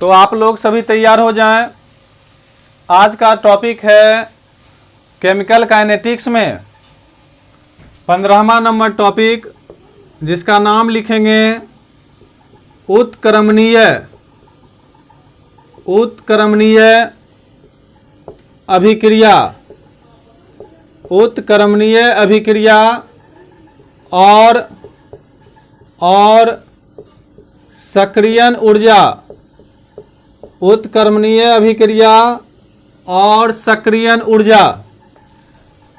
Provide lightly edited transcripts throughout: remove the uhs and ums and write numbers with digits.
तो आप लोग सभी तैयार हो जाएं। आज का टॉपिक है केमिकल काइनेटिक्स में 15वां नंबर टॉपिक, जिसका नाम लिखेंगे उत्क्रमणीय अभिक्रिया। उत्क्रमणीय अभिक्रिया और सक्रियण ऊर्जा। उत्क्रमणीय अभिक्रिया और सक्रियण ऊर्जा।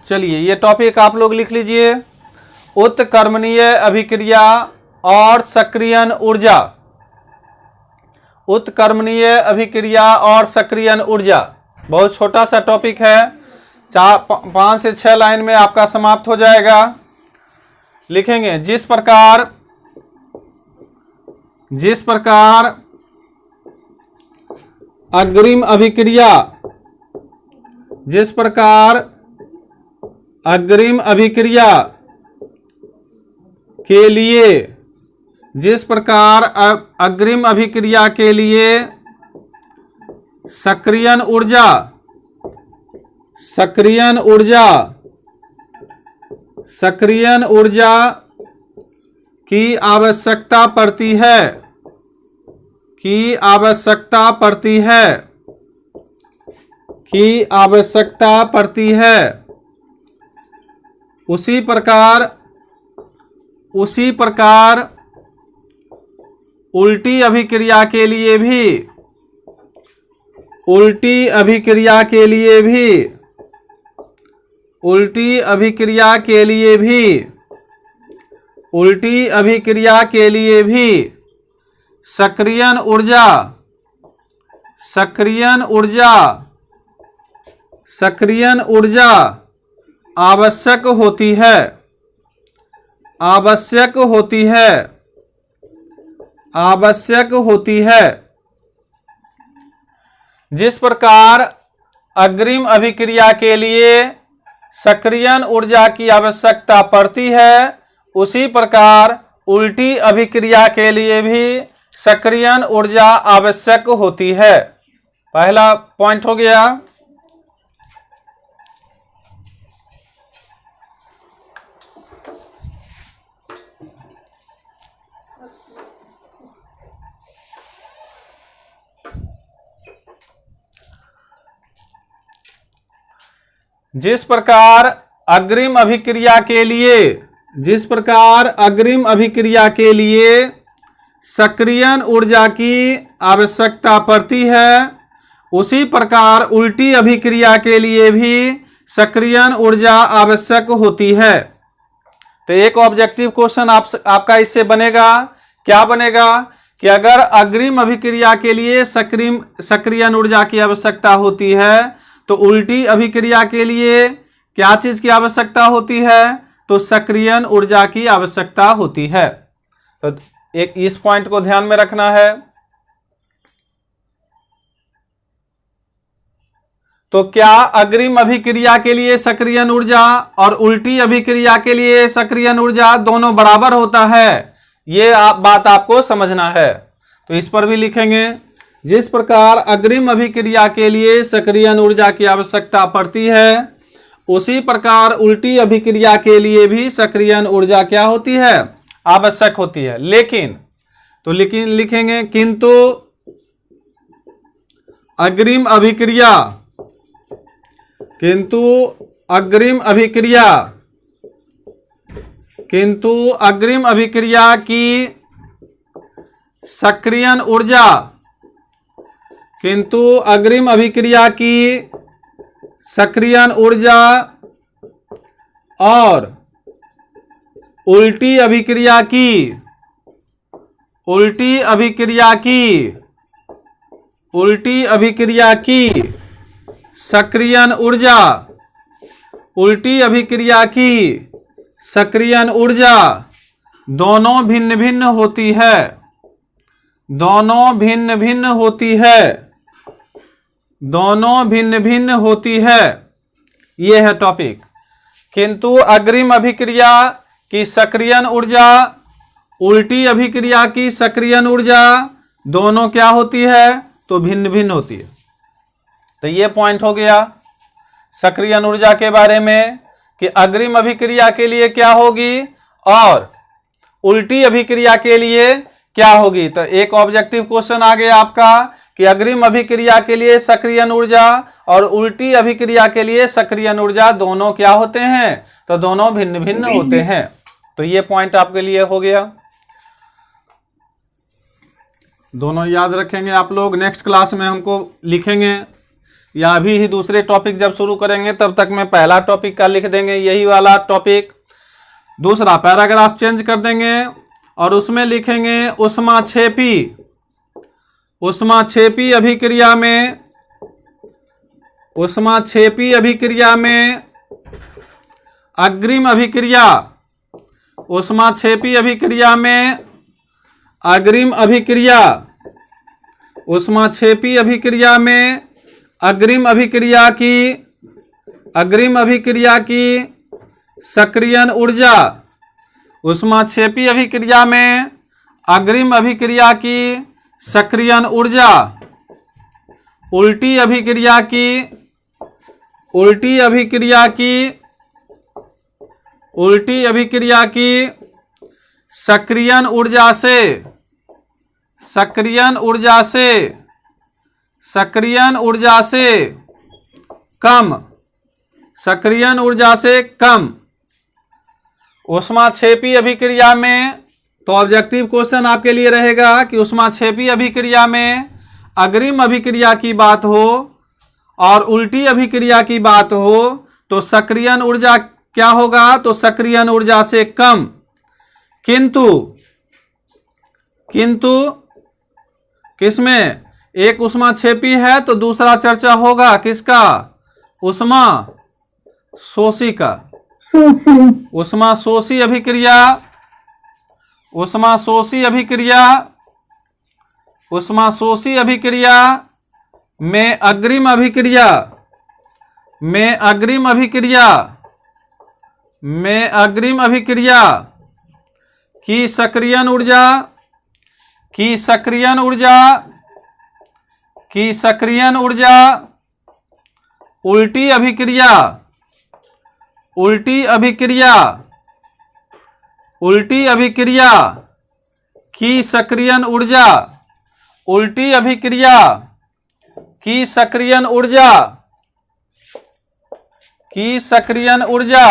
चलिए ये टॉपिक आप लोग लिख लीजिए, उत्क्रमणीय अभिक्रिया और सक्रियण ऊर्जा। उत्क्रमणीय अभिक्रिया और सक्रियण ऊर्जा बहुत छोटा सा टॉपिक है, 5 से 6 लाइन में आपका समाप्त हो जाएगा। लिखेंगे जिस प्रकार अग्रिम अभिक्रिया के लिए सक्रियण ऊर्जा की आवश्यकता पड़ती है, उसी प्रकार उल्टी अभिक्रिया के लिए भी सक्रियण ऊर्जा आवश्यक होती है। जिस प्रकार अग्रिम अभिक्रिया के लिए सक्रियण ऊर्जा की आवश्यकता पड़ती है, उसी प्रकार उल्टी अभिक्रिया के लिए भी सक्रियण ऊर्जा आवश्यक होती है। पहला पॉइंट हो गया। जिस प्रकार अग्रिम अभिक्रिया के लिए सक्रियण ऊर्जा की आवश्यकता पड़ती है, उसी प्रकार उल्टी अभिक्रिया के लिए भी सक्रियण ऊर्जा आवश्यक होती है। तो एक ऑब्जेक्टिव क्वेश्चन आपका इससे बनेगा, क्या बनेगा कि अगर अग्रिम अभिक्रिया के लिए सक्रियण ऊर्जा की आवश्यकता होती है, तो उल्टी अभिक्रिया के लिए क्या चीज की आवश्यकता होती है? तो सक्रियण ऊर्जा की आवश्यकता होती है। तो एक इस पॉइंट को ध्यान में रखना है। तो क्या अग्रिम अभिक्रिया के लिए सक्रियण ऊर्जा और उल्टी अभिक्रिया के लिए सक्रियण ऊर्जा दोनों बराबर होता है? ये बात आपको समझना है। तो इस पर भी लिखेंगे, जिस प्रकार अग्रिम अभिक्रिया के लिए सक्रियण ऊर्जा की आवश्यकता पड़ती है, उसी प्रकार उल्टी अभिक्रिया के लिए भी सक्रियण ऊर्जा क्या होती है? आवश्यक होती है। लेकिन लिखेंगे किंतु अग्रिम अभिक्रिया की सक्रियण ऊर्जा और उल्टी अभिक्रिया की सक्रियण ऊर्जा दोनों भिन्न भिन्न होती है। यह है टॉपिक। किंतु अग्रिम अभिक्रिया की सक्रियण ऊर्जा, उल्टी अभिक्रिया की सक्रियण ऊर्जा दोनों क्या होती है? तो भिन्न भिन्न होती है। तो ये पॉइंट हो गया सक्रियण ऊर्जा के बारे में कि अग्रिम अभिक्रिया के लिए क्या होगी और उल्टी अभिक्रिया के लिए क्या होगी। तो एक ऑब्जेक्टिव क्वेश्चन आ गया आपका कि अग्रिम अभिक्रिया के लिए सक्रियण ऊर्जा और उल्टी अभिक्रिया के लिए सक्रियण ऊर्जा दोनों क्या होते हैं, तो दोनों भिन्न भिन्न होते हैं। तो ये पॉइंट आपके लिए हो गया, दोनों याद रखेंगे आप लोग। नेक्स्ट क्लास में हमको लिखेंगे या अभी ही दूसरे टॉपिक जब शुरू करेंगे तब तक मैं पहला टॉपिक का लिख देंगे, यही वाला टॉपिक। दूसरा पैराग्राफ चेंज कर देंगे और उसमें लिखेंगे ऊष्माक्षेपी अभिक्रिया में, ऊष्माक्षेपी अभिक्रिया में अग्रिम अभिक्रिया, ऊष्माक्षेपी अभिक्रिया में अग्रिम अभिक्रिया, ऊष्माक्षेपी अभिक्रिया में अग्रिम अभिक्रिया की सक्रियण ऊर्जा, ऊष्माक्षेपी अभिक्रिया में अग्रिम अभिक्रिया की सक्रियण ऊर्जा, उल्टी अभिक्रिया की सक्रियण ऊर्जा से कम, ऊष्माक्षेपी अभिक्रिया में। तो ऑब्जेक्टिव क्वेश्चन आपके लिए रहेगा कि ऊष्माक्षेपी अभिक्रिया में अग्रिम अभिक्रिया की बात हो और उल्टी अभिक्रिया की बात हो तो सक्रियण ऊर्जा क्या होगा, तो सक्रियण ऊर्जा से कम। किंतु किसमें, एक ऊष्माक्षेपी है तो दूसरा चर्चा होगा किसका, ऊष्मा शोषी का। ऊष्मा शोषी अभिक्रिया में अग्रिम अभिक्रिया की सक्रियण ऊर्जा उल्टी अभिक्रिया की सक्रियण ऊर्जा,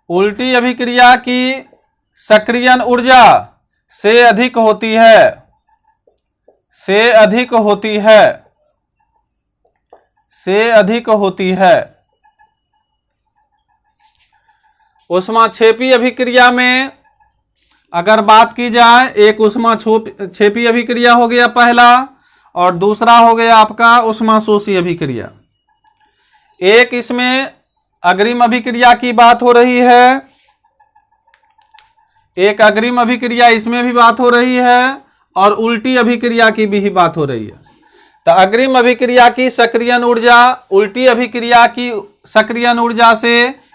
उल्टी अभिक्रिया की सक्रियण ऊर्जा से अधिक होती है। ऊष्माक्षेपी अभिक्रिया में अगर बात की जाए, एक ऊष्माक्षेपी अभिक्रिया हो गया पहला और दूसरा हो गया आपका ऊष्मा शोषी अभिक्रिया। एक इसमें अग्रिम अभिक्रिया की बात हो रही है, एक अग्रिम अभिक्रिया इसमें भी बात हो रही है और उल्टी अभिक्रिया की भी बात हो रही है। तो अग्रिम अभिक्रिया की सक्रियण ऊर्जा उल्टी अभिक्रिया की सक्रियण ऊर्जा से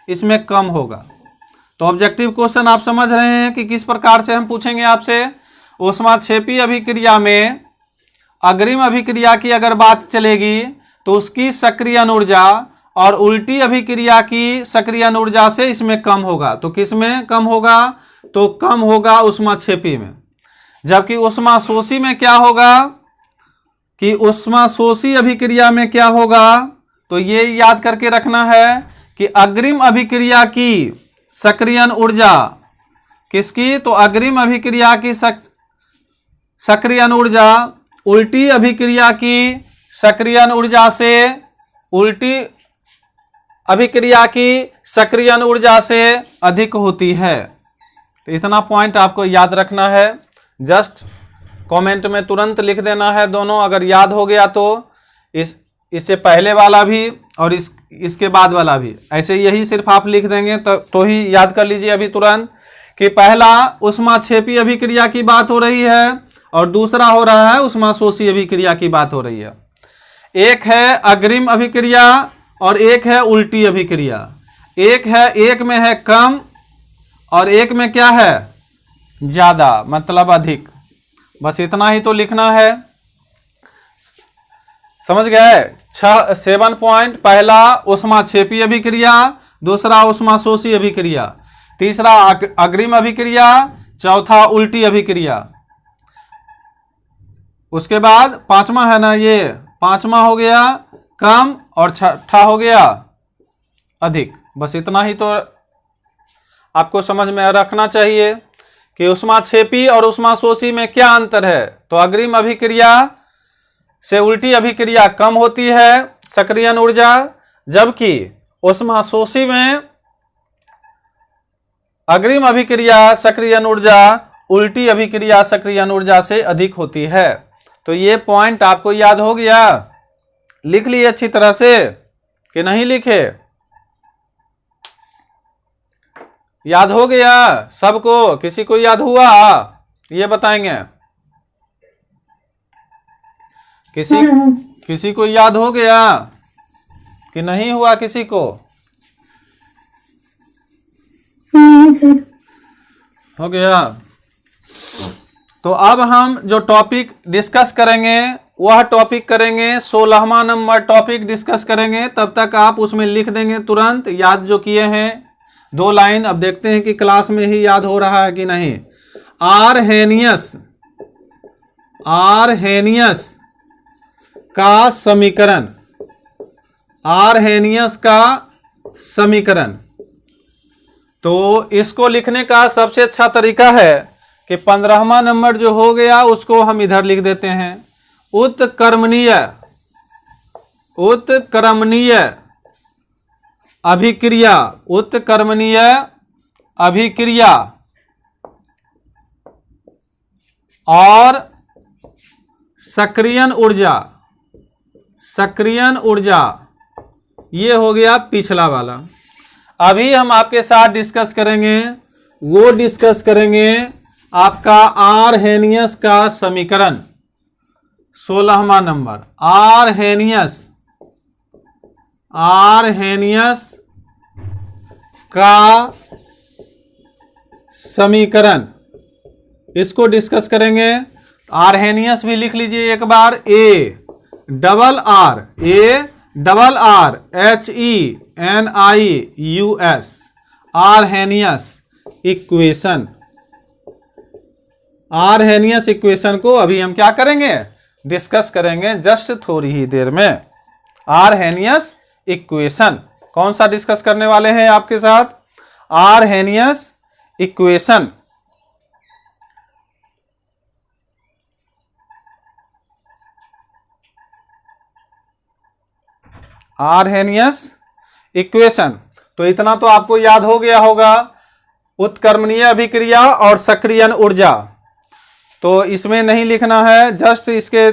इसमें कम होगा। तो ऑब्जेक्टिव क्वेश्चन आप समझ रहे हैं कि किस प्रकार से हम पूछेंगे आपसे। ऊष्माक्षेपी अभिक्रिया में अग्रिम अभिक्रिया की अगर बात चलेगी तो उसकी सक्रियण ऊर्जा और उल्टी अभिक्रिया की सक्रियण ऊर्जा से इसमें कम होगा। तो किस में कम होगा, तो कम होगा ऊष्माक्षेपी में। जबकि ऊष्मा शोषी में क्या होगा कि ऊष्मा शोषी अभिक्रिया में क्या होगा, तो ये याद करके रखना है कि अग्रिम अभिक्रिया की सक्रियण ऊर्जा किसकी, तो अग्रिम अभिक्रिया की सक्रियण ऊर्जा उल्टी अभिक्रिया की सक्रियण ऊर्जा से, उल्टी अभिक्रिया की सक्रियण ऊर्जा से अधिक होती है। तो इतना पॉइंट आपको याद रखना है। जस्ट कमेंट में तुरंत लिख देना है दोनों, अगर याद हो गया तो इससे पहले वाला भी और इसके बाद वाला भी, ऐसे यही सिर्फ आप लिख देंगे तो ही याद कर लीजिए अभी तुरंत कि पहला ऊष्माक्षेपी अभिक्रिया की बात हो रही है और दूसरा हो रहा है ऊष्मा शोषी अभिक्रिया की बात हो रही है। एक है अग्रिम अभिक्रिया और एक है उल्टी अभिक्रिया। एक में है कम और एक में क्या है, ज्यादा, मतलब अधिक। बस इतना ही तो लिखना है। समझ गए? 7 पॉइंट, पहला ऊष्माक्षेपी अभिक्रिया, दूसरा ऊष्माशोषी अभिक्रिया, तीसरा अग्रिम अभिक्रिया, चौथा उल्टी अभिक्रिया। उसके बाद पांचवा है ना, ये पांचवा हो गया कम और छठा हो गया अधिक। बस इतना ही तो आपको समझ में रखना चाहिए कि ऊष्माक्षेपी और ऊष्माशोषी में क्या अंतर है। तो अग्रिम अभिक्रिया से उल्टी अभिक्रिया कम होती है सक्रियण ऊर्जा, जबकि ऊष्माशोषी में अग्रिम अभिक्रिया सक्रियण ऊर्जा उल्टी अभिक्रिया सक्रियण ऊर्जा से अधिक होती है। तो ये पॉइंट आपको याद हो गया? लिख लिए अच्छी तरह से कि नहीं लिखे? याद हो गया सबको? किसी को याद हुआ? ये बताएंगे। किसी को याद हो गया कि नहीं हुआ किसी को? हो गया। तो अब हम जो टॉपिक डिस्कस करेंगे वह टॉपिक करेंगे 16वां नंबर टॉपिक डिस्कस करेंगे। तब तक आप उसमें लिख देंगे तुरंत याद जो किए हैं 2 लाइन। अब देखते हैं कि क्लास में ही याद हो रहा है कि नहीं। आरहेनियस का समीकरण, आरहेनियस का समीकरण। तो इसको लिखने का सबसे अच्छा तरीका है कि 15वां नंबर जो हो गया उसको हम इधर लिख देते हैं। उत्क्रमणीय अभिक्रिया, उत्क्रमणीय अभिक्रिया और सक्रियण ऊर्जा, ये हो गया पिछला वाला। अभी हम आपके साथ डिस्कस करेंगे, वो डिस्कस करेंगे आपका आरहेनियस का समीकरण 16वां नंबर। आरहेनियस का समीकरण, इसको डिस्कस करेंगे। आरहेनियस भी लिख लीजिए एक बार, ARRHENIUS, Arrhenius equation. Arrhenius equation को अभी हम क्या करेंगे? डिस्कस करेंगे जस्ट थोड़ी ही देर में। आरहेनियस इक्वेशन कौन सा डिस्कस करने वाले हैं आपके साथ? Arrhenius equation. Arrhenius equation. तो इतना तो आपको याद हो गया होगा, उत्क्रमणीय अभिक्रिया और सक्रियण ऊर्जा। तो इसमें नहीं लिखना है, जस्ट इसके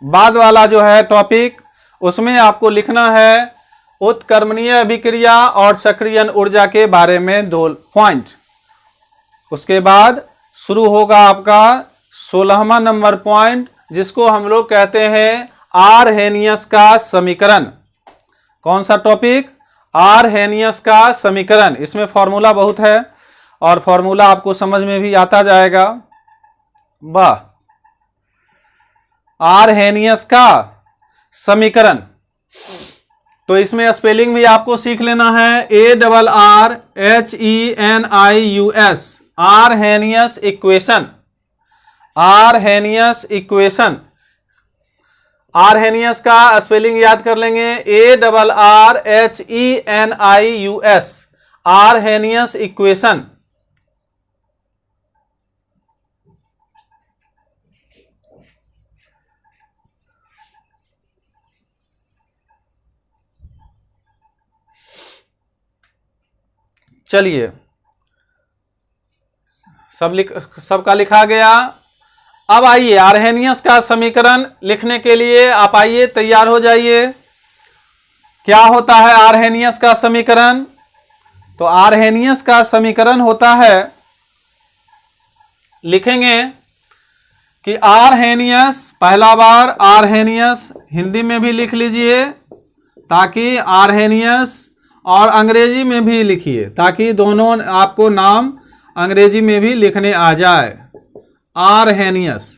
बाद वाला जो है टॉपिक उसमें आपको लिखना है उत्क्रमणीय अभिक्रिया और सक्रियण ऊर्जा के बारे में 2 पॉइंट। उसके बाद शुरू होगा आपका 16वां नंबर पॉइंट, जिसको हम लोग कहते हैं आरहेनियस का समीकरण। कौन सा टॉपिक? आरहेनियस का समीकरण। इसमें फॉर्मूला बहुत है और फॉर्मूला आपको समझ में भी आता जाएगा। वाह, आरहेनियस का समीकरण। तो इसमें स्पेलिंग भी आपको सीख लेना है, ARRHENIUS, Arrhenius equation. Arrhenius equation, Arrhenius का स्पेलिंग याद कर लेंगे, ARRHENIUS, आरहेनियस इक्वेशन। चलिए, सबका लिखा गया। अब आइए आरहेनियस का समीकरण लिखने के लिए आप आइए, तैयार हो जाइए। क्या होता है आरहेनियस का समीकरण? तो आरहेनियस का समीकरण होता है, लिखेंगे कि आरहेनियस, पहला बार आरहेनियस हिंदी में भी लिख लीजिए ताकि आरहेनियस, और अंग्रेजी में भी लिखिए ताकि दोनों आपको नाम अंग्रेजी में भी लिखने आ जाए। आरहेनियस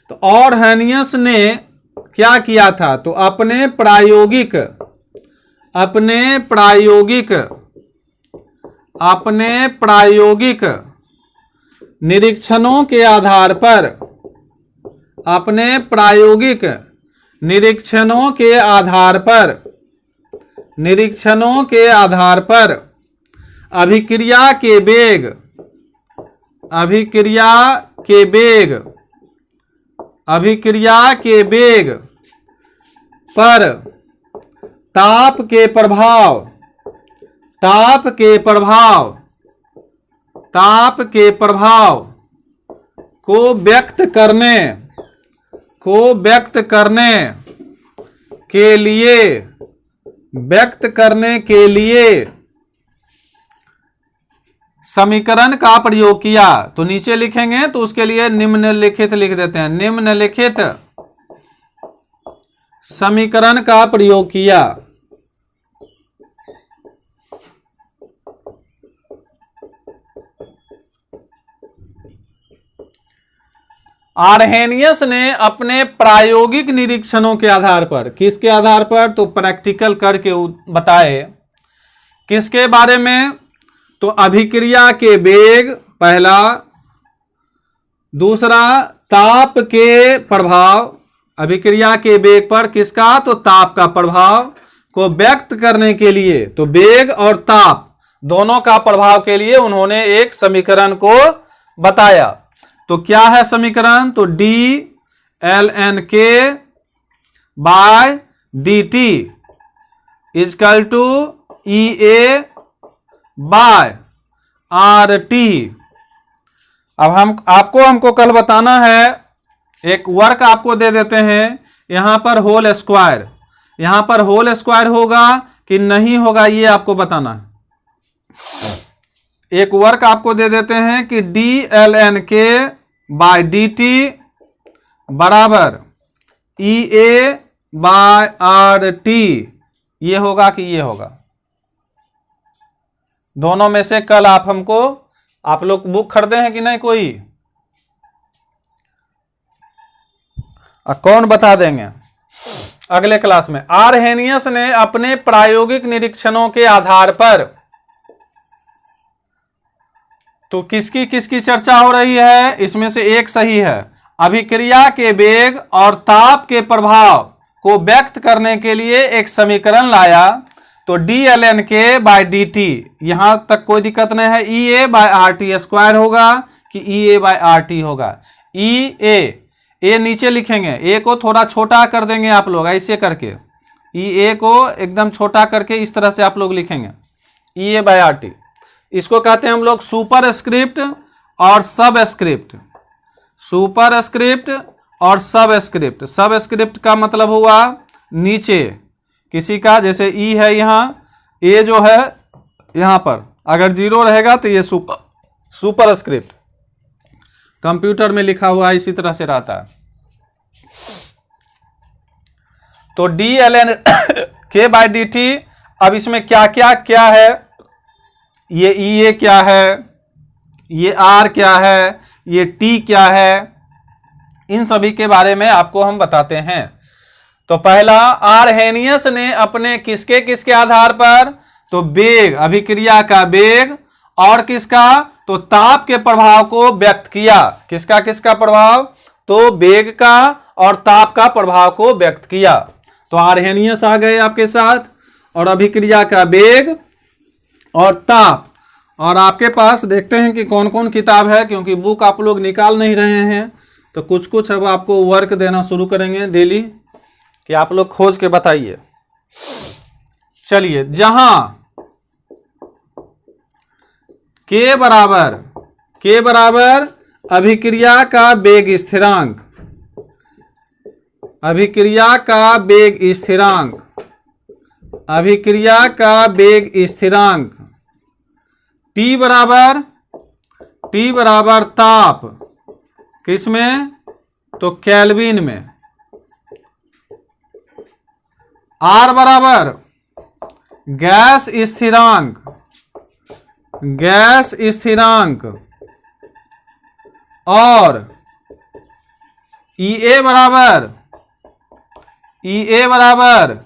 तो ऑरहेनियस ने क्या किया था? तो अपने प्रायोगिक निरीक्षणों के आधार पर, अभिक्रिया के वेग पर ताप के प्रभाव को व्यक्त करने के लिए समीकरण का प्रयोग किया। तो नीचे लिखेंगे तो उसके लिए निम्नलिखित लिख देते हैं, निम्नलिखित समीकरण का प्रयोग किया। आरहेनियस ने अपने प्रायोगिक निरीक्षणों के आधार पर, किसके आधार पर? तो प्रैक्टिकल करके बताए। किसके बारे में? तो अभिक्रिया के वेग पहला, दूसरा ताप के प्रभाव, अभिक्रिया के वेग पर किसका? तो ताप का प्रभाव को व्यक्त करने के लिए, तो वेग और ताप दोनों का प्रभाव के लिए उन्होंने एक समीकरण को बताया। तो क्या है समीकरण? तो dlnk by dt equal to EA by RT। अब हमको कल बताना है, एक वर्क आपको दे देते हैं, यहां पर होल स्क्वायर होगा कि नहीं होगा, ये आपको बताना है। एक वर्क आपको दे देते हैं कि dlnk बाय dt बराबर EA बाय RT, ये होगा कि ये होगा? दोनों में से कल आप लोग बुक खरीदे हैं कि नहीं? कोई कौन बता देंगे अगले क्लास में? आरहेनियस ने अपने प्रायोगिक निरीक्षणों के आधार पर, तो किसकी चर्चा हो रही है? इसमें से एक सही है। अभिक्रिया के वेग और ताप के प्रभाव को व्यक्त करने के लिए एक समीकरण लाया। तो dlnk बाय dt, यहां तक कोई दिक्कत नहीं है। EA बाय RT स्क्वायर होगा कि EA बाय RT होगा? ए नीचे लिखेंगे, ए को थोड़ा छोटा कर देंगे आप लोग, ऐसे करके EA को एकदम छोटा करके इस तरह से आप लोग लिखेंगे, EA बाय RT। इसको कहते हैं हम लोग सुपरस्क्रिप्ट और सबस्क्रिप्ट। सबस्क्रिप्ट का मतलब हुआ नीचे किसी का, जैसे ई है यहाँ, ए जो है यहाँ पर अगर 0 रहेगा तो ये सुपरस्क्रिप्ट कंप्यूटर में लिखा हुआ इसी तरह से रहता है। तो dlnk बाय dt, अब इसमें क्या है? ये EA क्या है, ये R क्या है, ये T क्या है, इन सभी के बारे में आपको हम बताते हैं। तो पहला, आरहेनियस ने अपने किसके आधार पर? तो वेग, अभिक्रिया का वेग और किसका? तो ताप के प्रभाव को व्यक्त किया। किसका प्रभाव? तो वेग का और ताप का प्रभाव को व्यक्त किया। तो आरहेनियस आ गए आपके साथ, और अभिक्रिया का वेग और ताप। और आपके पास देखते हैं कि कौन कौन किताब है, क्योंकि बुक आप लोग निकाल नहीं रहे हैं, तो कुछ अब आपको वर्क देना शुरू करेंगे डेली कि आप लोग खोज के बताइए। चलिए, जहां के बराबर अभिक्रिया का वेग स्थिरांक, T बराबर ताप, किसमें? तो केल्विन में। R बराबर गैस स्थिरांक और ई ए बराबर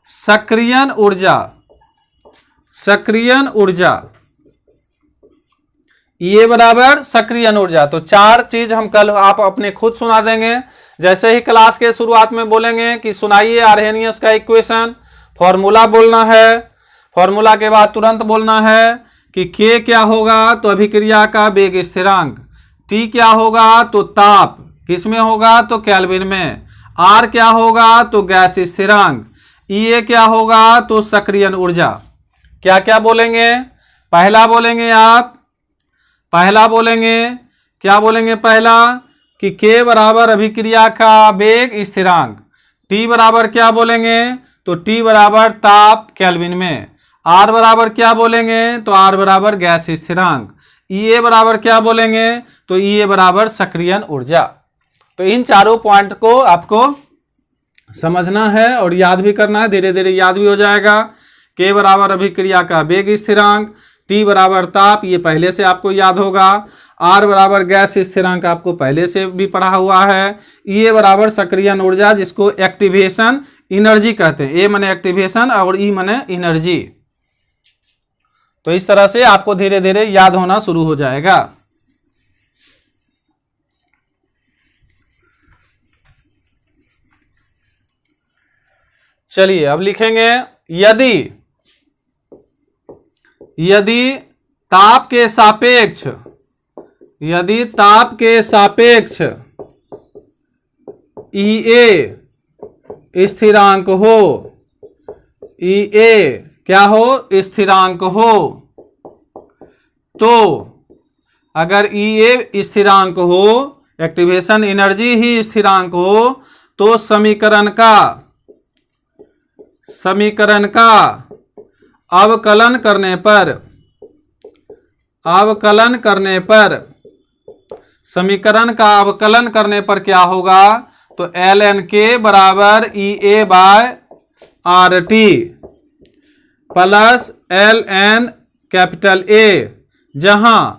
सक्रियण ऊर्जा, सक्रियण ऊर्जा, ये बराबर सक्रियण ऊर्जा। तो चार चीज हम कल आप अपने खुद सुना देंगे। जैसे ही क्लास के शुरुआत में बोलेंगे कि सुनाइए आर्हेनियस का इक्वेशन, फॉर्मूला बोलना है, फॉर्मूला के बाद तुरंत बोलना है कि के क्या होगा तो अभिक्रिया का वेग स्थिरांक, टी क्या होगा तो ताप किसमें होगा तो केल्विन में, आर क्या होगा तो गैस स्थिरांक, ई ए क्या होगा तो सक्रियण ऊर्जा। क्या क्या बोलेंगे? पहला बोलेंगे आप, पहला बोलेंगे क्या बोलेंगे? पहला कि के बराबर अभिक्रिया का वेग स्थिरांक, टी बराबर क्या बोलेंगे तो टी बराबर ताप केल्विन में, आर बराबर क्या बोलेंगे तो आर बराबर गैस स्थिरांक, ई ए बराबर क्या बोलेंगे तो ई ए बराबर सक्रियण ऊर्जा। तो इन चारों पॉइंट को आपको समझना है और याद भी करना है, धीरे धीरे याद भी हो जाएगा। के बराबर अभिक्रिया का वेग स्थिरांक, टी बराबर ताप, ये पहले से आपको याद होगा, आर बराबर गैस स्थिरांक आपको पहले से भी पढ़ा हुआ है, ई ए बराबर सक्रियण ऊर्जा जिसको एक्टिवेशन एनर्जी कहते हैं, ए माने एक्टिवेशन और ई माने एनर्जी। तो इस तरह से आपको धीरे धीरे याद होना शुरू हो जाएगा। चलिए अब लिखेंगे यदि ताप के सापेक्ष, यदि ताप के सापेक्ष ई ए स्थिरांक हो, ई ए क्या हो स्थिरांक हो, तो अगर ई ए स्थिरांक हो, एक्टिवेशन एनर्जी ही स्थिरांक हो, तो समीकरण का अवकलन करने पर, अवकलन करने पर, समीकरण का अवकलन करने पर क्या होगा तो एल एन के बराबर e A by R T plus L N capital A, जहां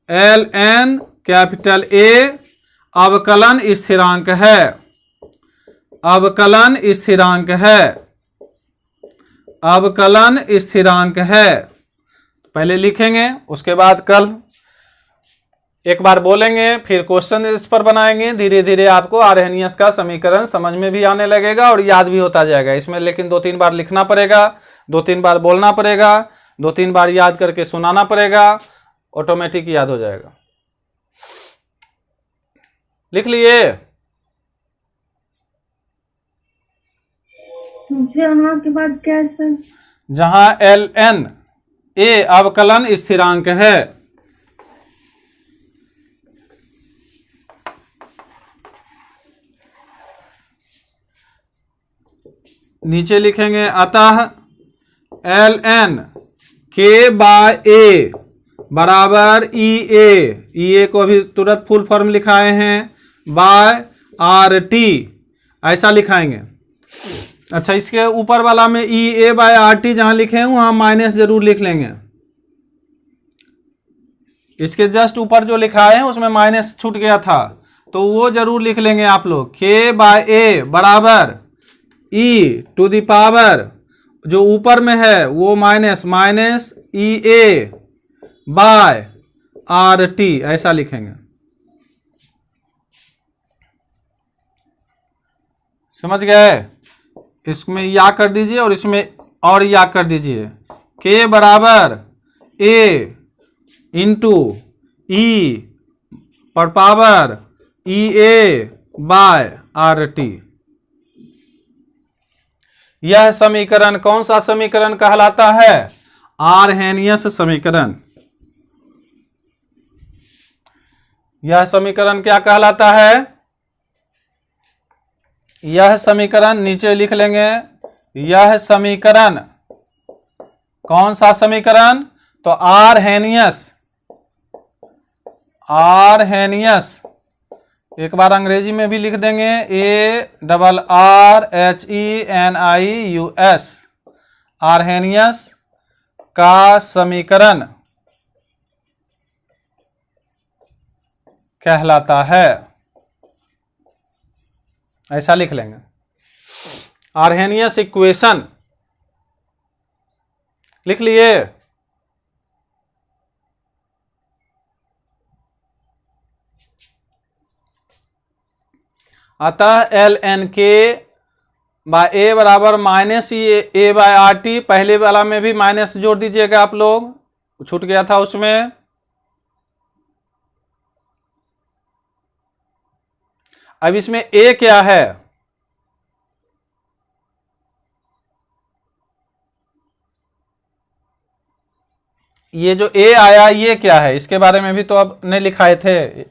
एल एन कैपिटल ए अवकलन स्थिरांक है, अवकलन स्थिरांक है, अवकलन स्थिरांक है। पहले लिखेंगे उसके बाद कल एक बार बोलेंगे, फिर क्वेश्चन इस पर बनाएंगे। धीरे धीरे आपको आर्हेनियस का समीकरण समझ में भी आने लगेगा और याद भी होता जाएगा। इसमें लेकिन 2-3 बार लिखना पड़ेगा, 2-3 बार बोलना पड़ेगा, 2-3 बार याद करके सुनाना पड़ेगा, ऑटोमेटिक याद हो जाएगा। लिख लिए? जहां के बाद कैसे? जहां एल एन ए अवकलन स्थिरांक है, नीचे लिखेंगे अतः एल एन के बाय ए बराबर ई ए को अभी तुरंत फुल फॉर्म लिखाए हैं, बाय आर टी ऐसा लिखाएंगे। अच्छा, इसके ऊपर वाला में ई ए बाय आर टी जहां लिखे हैं वहां माइनस जरूर लिख लेंगे। इसके जस्ट ऊपर जो लिखा है उसमें माइनस छूट गया था तो वो जरूर लिख लेंगे आप लोग। के बाय ए बराबर ई टू द पावर जो ऊपर में है वो minus E A by R T ऐसा लिखेंगे। समझ गए? इसमें या कर दीजिए और इसमें और या कर दीजिए। के बराबर ए इंटू ई पर power E A by R T. यह समीकरण कौन सा समीकरण कहलाता है? आर्हेनियस समीकरण। यह समीकरण क्या कहलाता है? यह समीकरण नीचे लिख लेंगे। यह समीकरण कौन सा समीकरण? तो आर्हेनियस, आर्हेनियस एक बार अंग्रेजी में भी लिख देंगे, ARRHENIUS आर्हेनियस का समीकरण। कहलाता है। ऐसा लिख लेंगे। आर्हेनियस इक्वेशन लिख लिए। अतः एल एन के बाय ए बराबर minus A by R T. पहले वाला में भी माइनस जोड़ दीजिएगा आप लोग, छूट गया था उसमें। अब इसमें ए क्या है? ये जो ए आया ये क्या है? इसके बारे में भी तो अब नहीं लिखाए थे।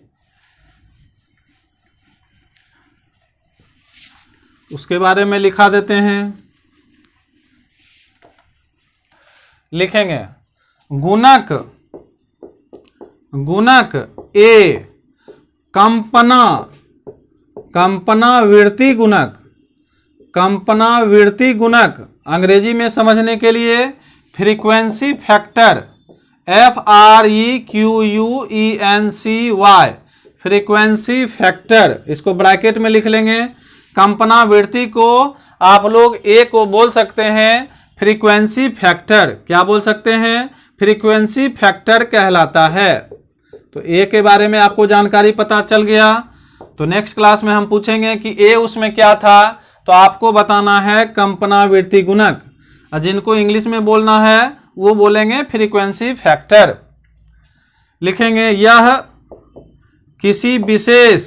उसके बारे में लिखा देते हैं। लिखेंगे गुणक, गुणक ए कंपना, कंपनावृत्ति गुणक, कंपनावृत्ति गुणक अंग्रेजी में समझने के लिए frequency factor, FREQUENCY, frequency factor, इसको ब्रैकेट में लिख लेंगे। कंपनावृत्ति को आप लोग ए को बोल सकते हैं फ्रीक्वेंसी फैक्टर। क्या बोल सकते हैं? फ्रीक्वेंसी फैक्टर कहलाता है। तो ए के बारे में आपको जानकारी पता चल गया। तो नेक्स्ट क्लास में हम पूछेंगे कि ए उसमें क्या था, तो आपको बताना है कंपनावृत्ति गुणक, और जिनको इंग्लिश में बोलना है वो बोलेंगे फ्रीक्वेंसी फैक्टर। लिखेंगे यह किसी विशेष